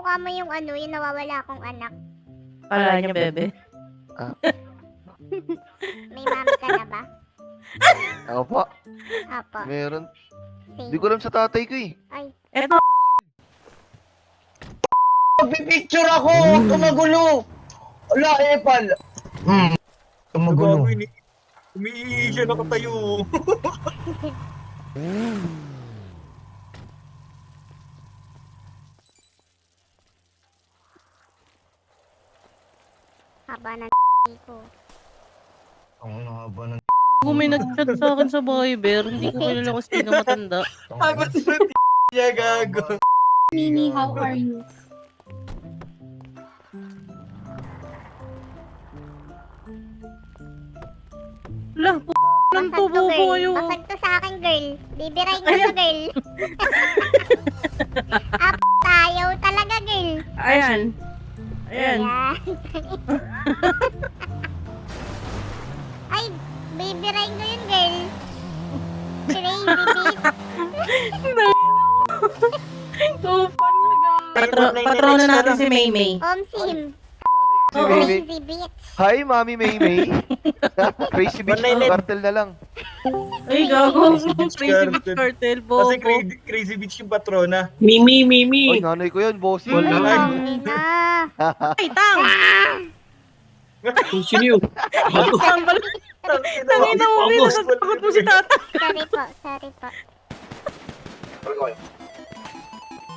Mukha mo yung ano, yung nawawala akong anak. Kala niya, bebe. May mami ka na ba? Ako po, Apo. meron. Same. Di ko alam sa tatay ko eh. Ay, Eto, Pipicture ako! Huwag ka magulo! Wala, Epal! Magulo. Umiihi siya nakatayo. haba ng ko. Ang haba ng kung may nag-chat sa akin sa Viber, hindi ko kilala kung sino matanda. Habang sila niya gago. Mimi, how are you? Lah, ng Basag tubo to, ko girl. kayo. Basag to sa akin, girl. Bibirain ko to, girl. Tayo talaga, girl. Ayan. Ayan. Ayan. Ay, bibirain ko yun, girl. Crazy bitch. Patrona natin si Maymay. Omsim. Si Maymay. Crazy bitch. Hi, Mami Maymay. Crazy bitch One na night. cartel na lang. Ay, gago. Beach Crazy Cartel. Beach Cartel, Kasi bobo. crazy bitch yung patrona. Mimi, Mimi! Oy, nanay ko yun, bossy. Wala. Ay, ina. Ay, tang! Sino yun? Tang pala. Tangina mo, May, natatakot mo si tata. Sorry po, sorry po.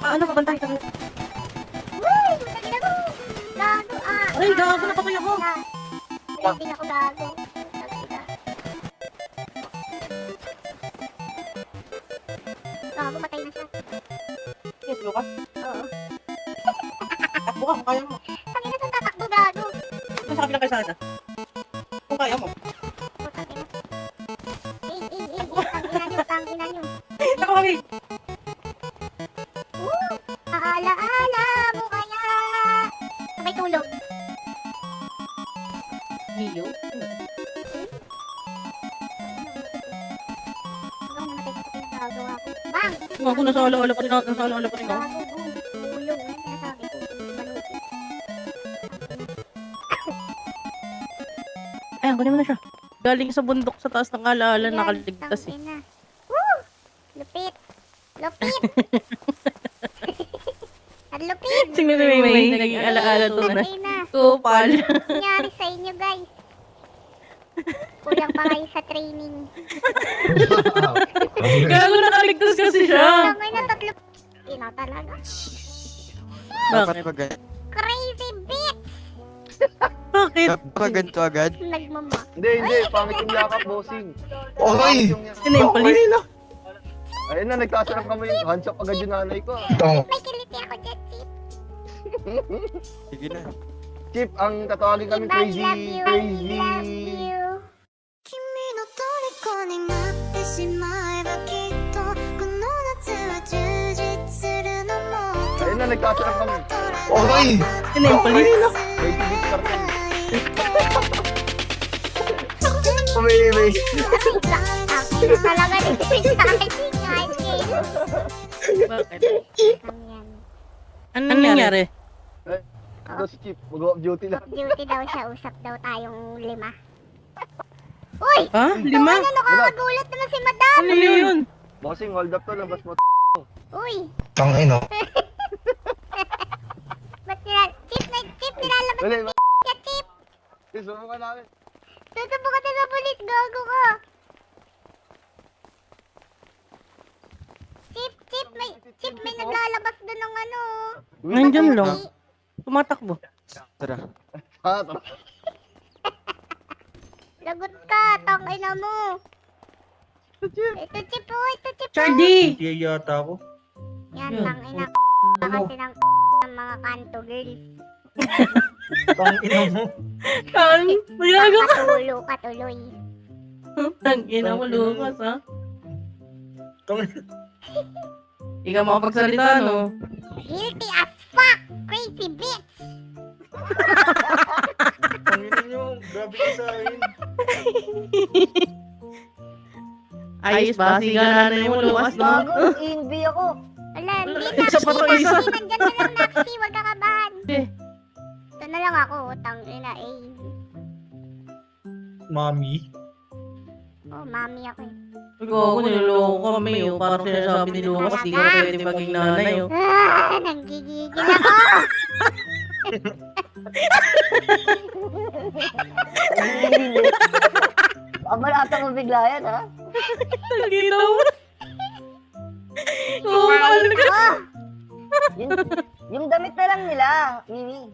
Ano pa bantay? Uy, putang ina ko. Gago, ah. Ay, gago, napatay ako. Hindi ako gago. Putang ina. Gago, patay na siya. Yes, Lucas. Oo. Takbo ka kung kaya mo. Tangina sa tatakbo, gago. Kung sa kabilang kalsada. Kung kaya mo. Putang ina. Tangina nyo. Ako kami. Aala-ala mo kaya. Sabay tulog. Leo? Ano namatay sa pinagagawa ko? Bang! Ako nasa ala-ala pa rin ako. Nasa ala-ala pa rin ako. Gago, boom. Tulog. Ano sinasabi ko? Baluti. Ayan, kunin mo na siya. Galing sa bundok sa taas ng ala-ala, nakaligtas eh. Tangina. Woo! Lupit. Lupit. Ang lupit. Tingnan si Maymay, naging ala-ala to na. Tangina. Kupal. Nangyari sa inyo, guys. Kulang pa kayo sa training. Gago, nakaligtas kasi siya. Tangina, tatlo. Ina talaga. Bakit? Crazy bitch. Bakit? Ganito agad? Nagmama. Hindi, pangit yung yakap, bossing. Okay! Sino yung polis? Ayun na, nagkasarap kami. Hands up agad yung nanay ko. May kiliti ako dyan, Chip. Sige na. Chip, ang tatawagin kami Chip, I crazy, love you. I crazy. love you. 君の虜になってしまえばきっとこの夏は充実するのも Ayun na, nagkasarap kami. Okay! Sino yung polis? Crazy bitch cartel. Mimi! Ang talaga dito sa akin. Kahit kayo. Bakit? Ang yan. Ano nangyari? Ito si Chip, mag-off duty lang. Duty daw siya. Usap daw tayong 5. Uy! Ha? 5? Ano, nakakagulat naman si madam. Ano yun? Bossing, hold up to, labas mo. Uy! Tangino. Ba't Chip, nilalabas Dali, ka, Chip. isumo ka namin. Tutubo ka na sa polis. Gago ka. Chip, may naglalabas doon ng ano. Nandyan lang. Tumatakbo. Tara. Tara. Lagot ka, tangina mo. Ito, Chip, oh, ito, Chip. oh. Chardy! Hindi yata ako. Yan, Yun. tangina. Kasi ng mga kanto girls. Tangina mo. Kan? Magago ka. Katulo ka tuloy. Tangina mo, Lucas, ha? Tangina. Ikaw makapagsalita, no? Guilty as fuck, crazy bitch. Tangina nyo. Grabe ka sa akin. Ayos ba? Siga na mo, Lucas, no? Wala, hindi na Isa pa to, isa. Nandiyan na lang, Maxi. Huwag ka kabahan. Eh. Ito na lang ako. Tangina eh. Mami. Oh, mami ako eh. Gago, niloloko kami oh. Parang sinasabi ni Lucas, di ka na pwede maging nanay oh. Nanggigigil ako. Amalata mo bigla yan, ha? Nakita mo. Oo, ano ka? Yung damit na lang nila, Mimi.